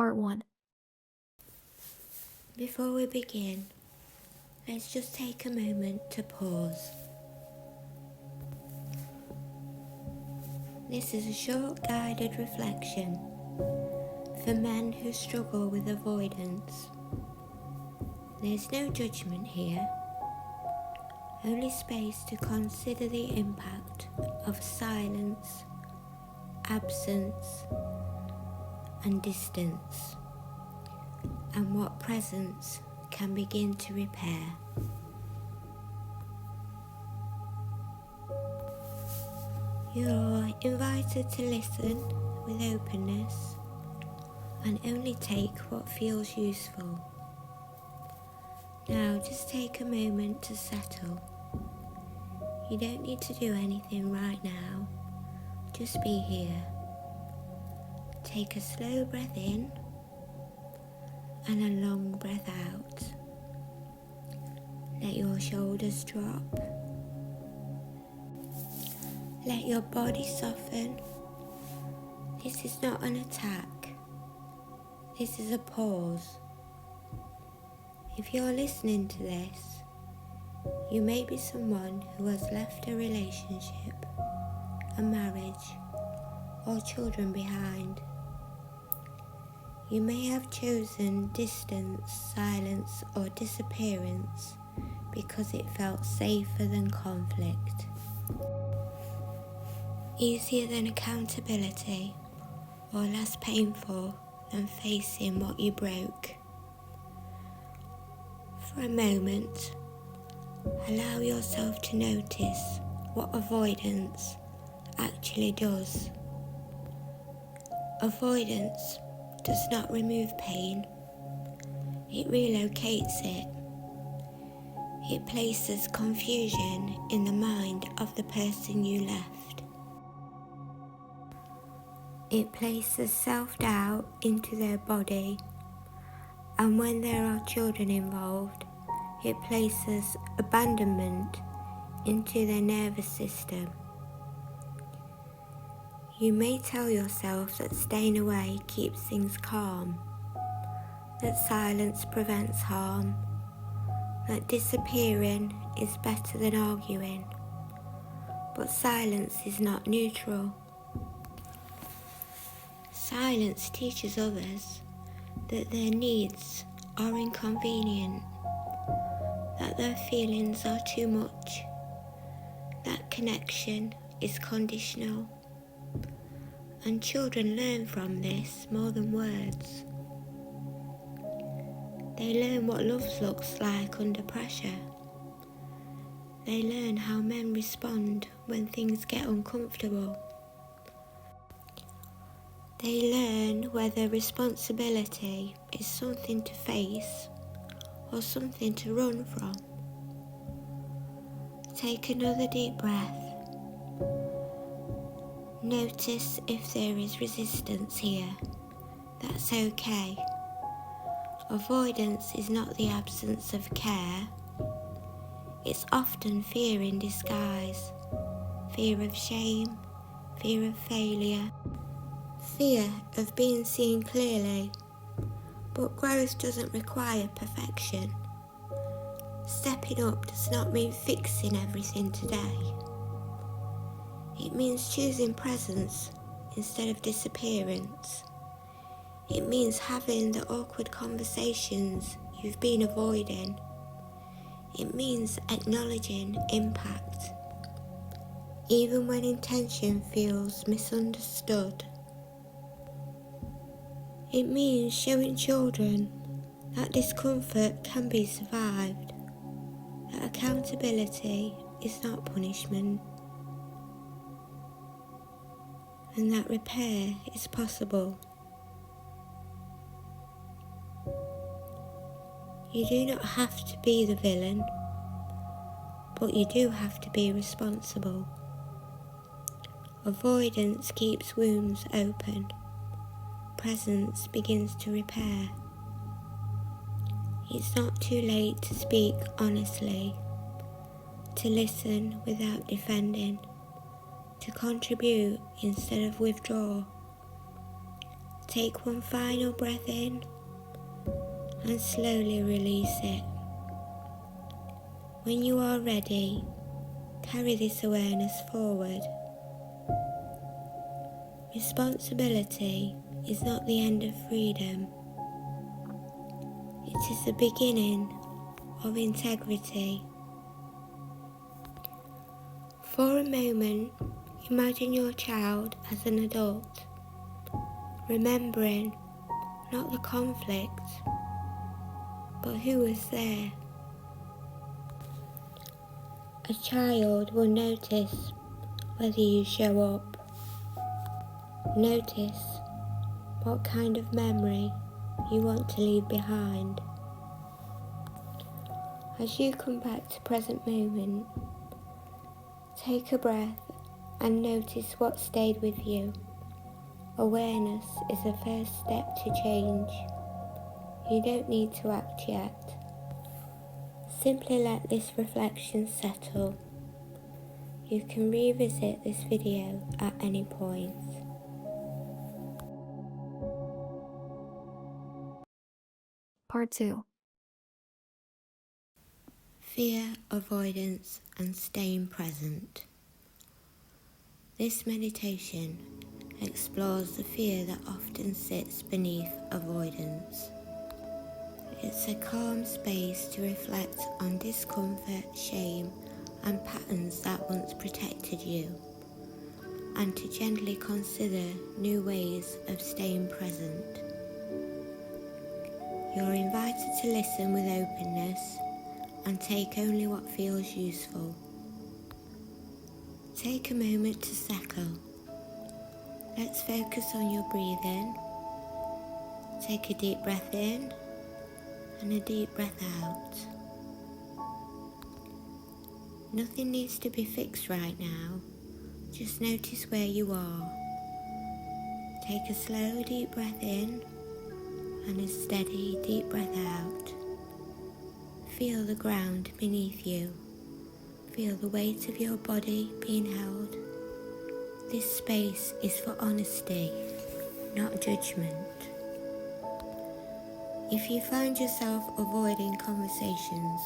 Part 1. Before we begin, let's just take a moment to pause. This is a short guided reflection for men who struggle with avoidance. There's no judgment here, only space to consider the impact of silence, absence, and distance, and what presence can begin to repair. You're invited to listen with openness and only take what feels useful. Now just take a moment to settle. You don't need to do anything right now, just be here. Take a slow breath in and a long breath out. Let your shoulders drop. Let your body soften. This is not an attack. This is a pause. If you're listening to this, you may be someone who has left a relationship, a marriage, or children behind. You may have chosen distance, silence, or disappearance because it felt safer than conflict, easier than accountability, or less painful than facing what you broke. For a moment, allow yourself to notice what avoidance actually does. Avoidance does not remove pain, it relocates it. It places confusion in the mind of the person you left. It places self-doubt into their body, and when there are children involved, it places abandonment into their nervous system. You may tell yourself that staying away keeps things calm, that silence prevents harm, that disappearing is better than arguing, but silence is not neutral. Silence teaches others that their needs are inconvenient, that their feelings are too much, that connection is conditional. And children learn from this more than words. They learn what love looks like under pressure. They learn how men respond when things get uncomfortable. They learn whether responsibility is something to face or something to run from. Take another deep breath. Notice if there is resistance here. That's okay. Avoidance is not the absence of care. It's often fear in disguise. Fear of shame, fear of failure, fear of being seen clearly. But growth doesn't require perfection. Stepping up does not mean fixing everything today. It means choosing presence instead of disappearance. It means having the awkward conversations you've been avoiding. It means acknowledging impact, even when intention feels misunderstood. It means showing children that discomfort can be survived, that accountability is not punishment, and that repair is possible. You do not have to be the villain, but you do have to be responsible. Avoidance keeps wounds open. Presence begins to repair. It's not too late to speak honestly, to listen without defending, to contribute instead of withdraw, Take one final breath in and slowly release it. When you are ready, carry this awareness forward. Responsibility is not the end of freedom. It is the beginning of integrity. For a moment, imagine your child as an adult, remembering not the conflict, but who was there. A child will notice whether you show up. Notice what kind of memory you want to leave behind. As you come back to present moment, take a breath and notice what stayed with you. Awareness is the first step to change. You don't need to act yet. Simply let this reflection settle. You can revisit this video at any point. Part 2. Fear, avoidance, and staying present. This meditation explores the fear that often sits beneath avoidance. It's a calm space to reflect on discomfort, shame, and patterns that once protected you, and to gently consider new ways of staying present. You're invited to listen with openness and take only what feels useful. Take a moment to settle. Let's focus on your breathing. Take a deep breath in and a deep breath out. Nothing needs to be fixed right now. Just notice where you are. Take a slow deep breath in and a steady deep breath out. Feel the ground beneath you. Feel the weight of your body being held. This space is for honesty, not judgment. If you find yourself avoiding conversations,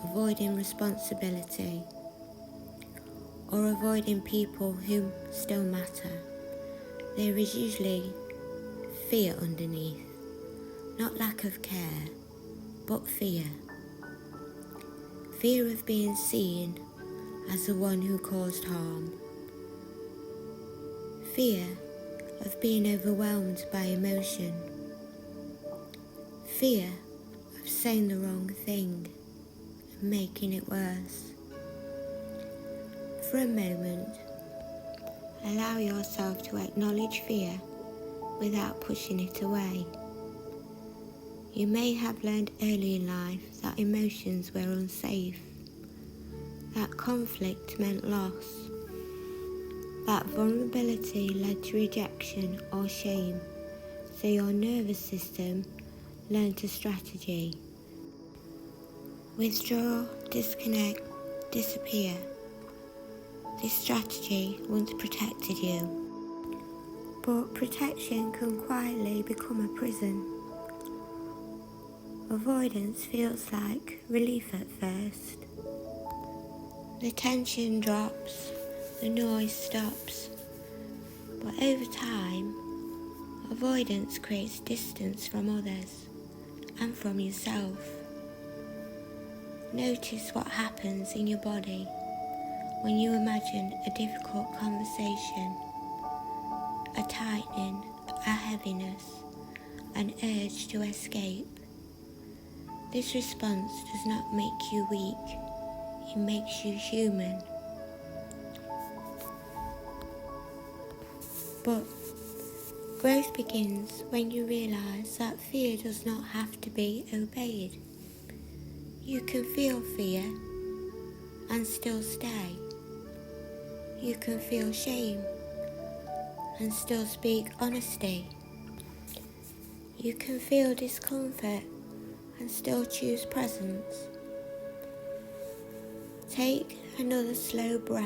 avoiding responsibility, or avoiding people who still matter, there is usually fear underneath. Not lack of care, but fear. Fear of being seen as the one who caused harm. Fear of being overwhelmed by emotion. Fear of saying the wrong thing and making it worse. For a moment, allow yourself to acknowledge fear without pushing it away. You may have learned early in life that emotions were unsafe, that conflict meant loss, that vulnerability led to rejection or shame, so your nervous system learned a strategy. Withdraw, disconnect, disappear. This strategy once protected you, but protection can quietly become a prison. Avoidance feels like relief at first. The tension drops, the noise stops, but over time, avoidance creates distance from others and from yourself. Notice what happens in your body when you imagine a difficult conversation, a tightening, a heaviness, an urge to escape. This response does not make you weak, it makes you human. But growth begins when you realise that fear does not have to be obeyed. You can feel fear and still stay. You can feel shame and still speak honesty. You can feel discomfort and still choose presence. Take another slow breath.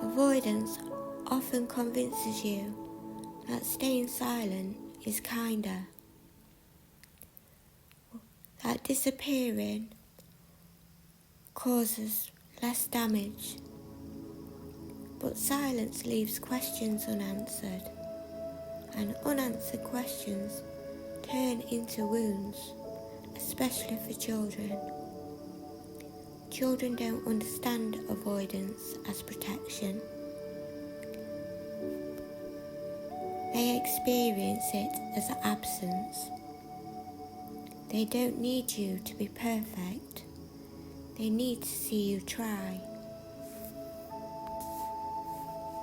Avoidance often convinces you that staying silent is kinder, that disappearing causes less damage. But silence leaves questions unanswered, and unanswered questions turn into wounds, especially for children. Children don't understand avoidance as protection. They experience it as absence. They don't need you to be perfect. They need to see you try.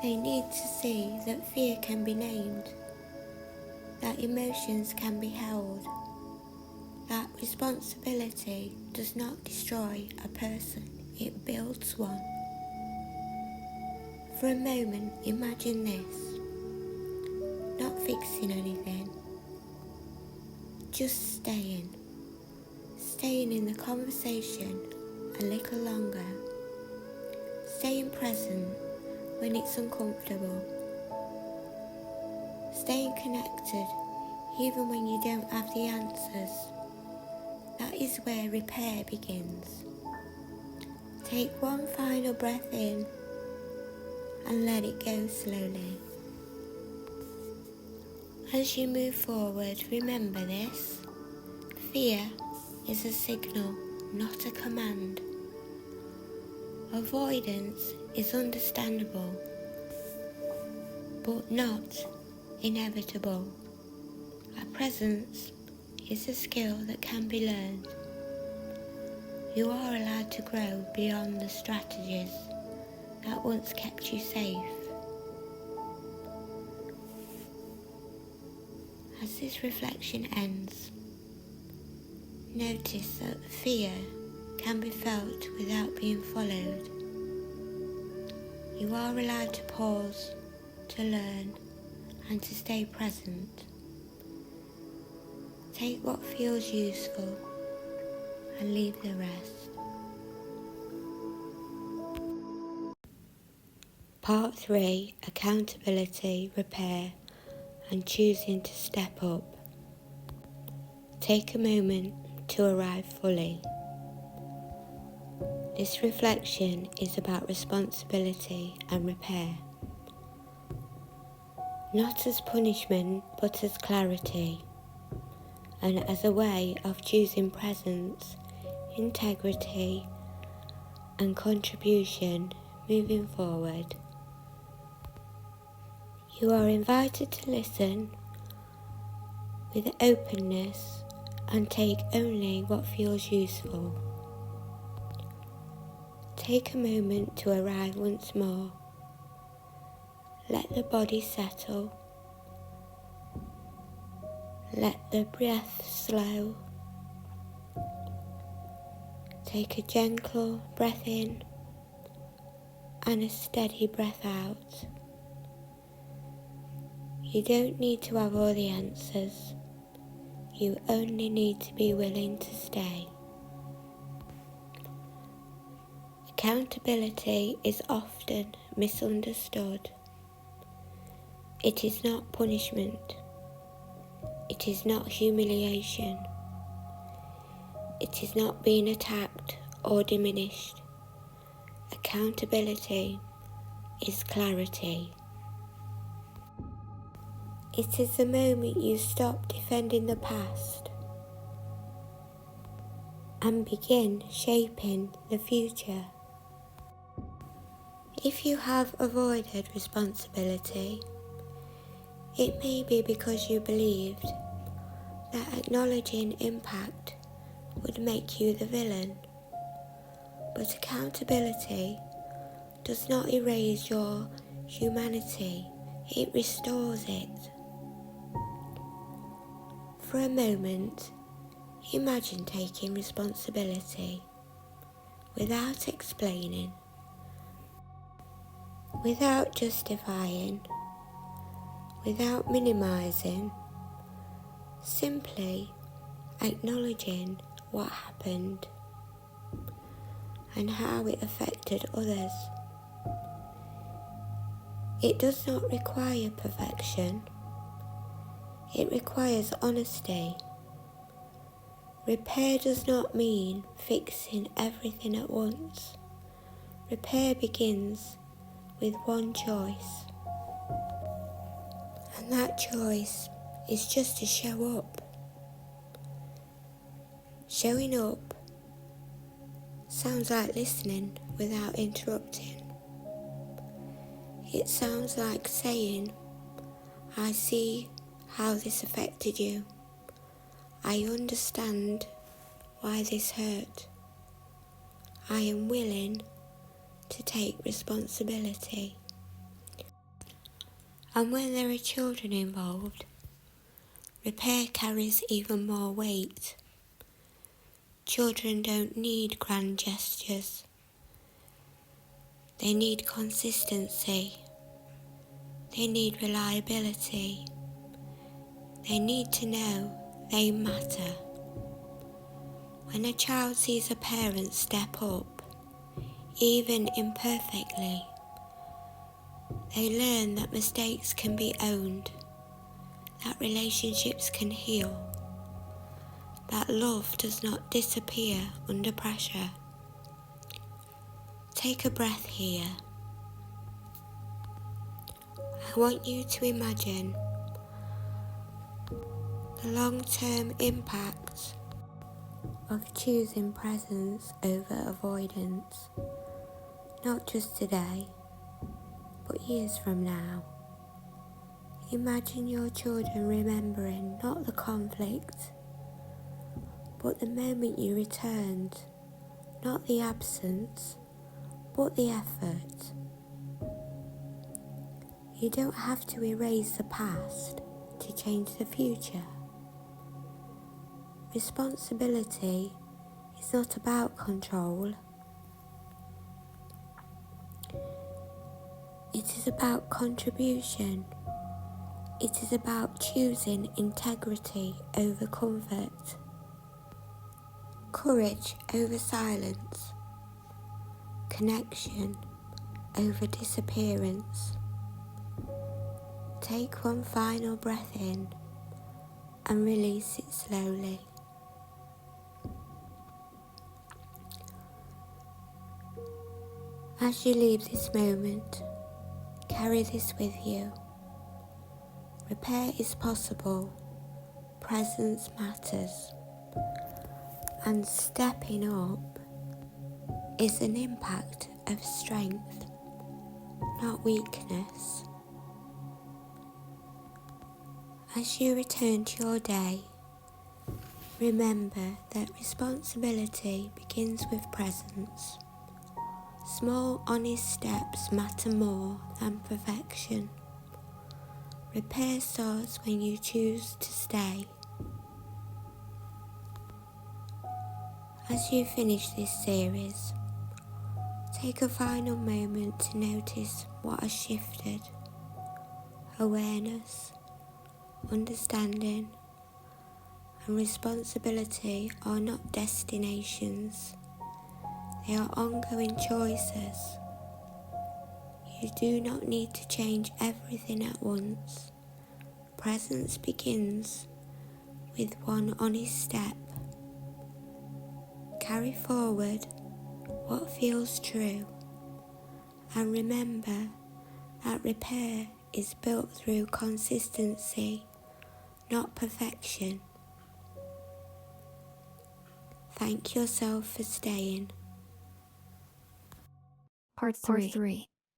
They need to see that fear can be named, that emotions can be held, that responsibility does not destroy a person, it builds one. For a moment, imagine this, not fixing anything, just staying in the conversation a little longer, staying present when it's uncomfortable, staying connected even when you don't have the answers. That is where repair begins. Take one final breath in and let it go slowly. As you move forward, remember this. Fear is a signal, not a command. Avoidance is understandable, but not inevitable. A presence is a skill that can be learned. You are allowed to grow beyond the strategies that once kept you safe. As this reflection ends, notice that fear can be felt without being followed. You are allowed to pause, to learn, and to stay present. Take what feels useful and leave the rest. Part 3: Accountability, Repair, and Choosing to Step Up. Take a moment to arrive fully. This reflection is about responsibility and repair. Not as punishment, but as clarity, and as a way of choosing presence, integrity, and contribution moving forward. You are invited to listen with openness and take only what feels useful. Take a moment to arrive once more. Let the body settle. Let the breath slow. Take a gentle breath in and a steady breath out. You don't need to have all the answers. You only need to be willing to stay. Accountability is often misunderstood. It is not punishment. It is not humiliation. It is not being attacked or diminished. Accountability is clarity. It is the moment you stop defending the past and begin shaping the future. If you have avoided responsibility, it may be because you believed that acknowledging impact would make you the villain. But accountability does not erase your humanity, it restores it. For a moment, imagine taking responsibility without explaining, without justifying, without minimizing, simply acknowledging what happened and how it affected others. It does not require perfection. It requires honesty. Repair does not mean fixing everything at once. Repair begins with one choice. And that choice is just to show up. Showing up sounds like listening without interrupting. It sounds like saying, I see how this affected you. I understand why this hurt. I am willing to take responsibility. And when there are children involved, repair carries even more weight. Children don't need grand gestures. They need consistency. They need reliability. They need to know they matter. When a child sees a parent step up, even imperfectly, they learn that mistakes can be owned, that relationships can heal, that love does not disappear under pressure. Take a breath here. I want you to imagine the long-term impact of choosing presence over avoidance, not just today, but years from now. Imagine your children remembering not the conflict, but the moment you returned, not the absence, but the effort. You don't have to erase the past to change the future. Responsibility is not about control. It is about contribution. It is about choosing integrity over comfort, courage over silence, connection over disappearance. Take one final breath in and release it slowly. As you leave this moment, carry this with you. Repair is possible, presence matters, and stepping up is an impact of strength, not weakness. As you return to your day, remember that responsibility begins with presence. Small, honest steps matter more than perfection. Repair starts when you choose to stay. As you finish this series, take a final moment to notice what has shifted. Awareness, understanding, and responsibility are not destinations. They are ongoing choices. You do not need to change everything at once. Presence begins with one honest step. Carry forward what feels true, and remember that repair is built through consistency, not perfection. Thank yourself for staying. Part 3.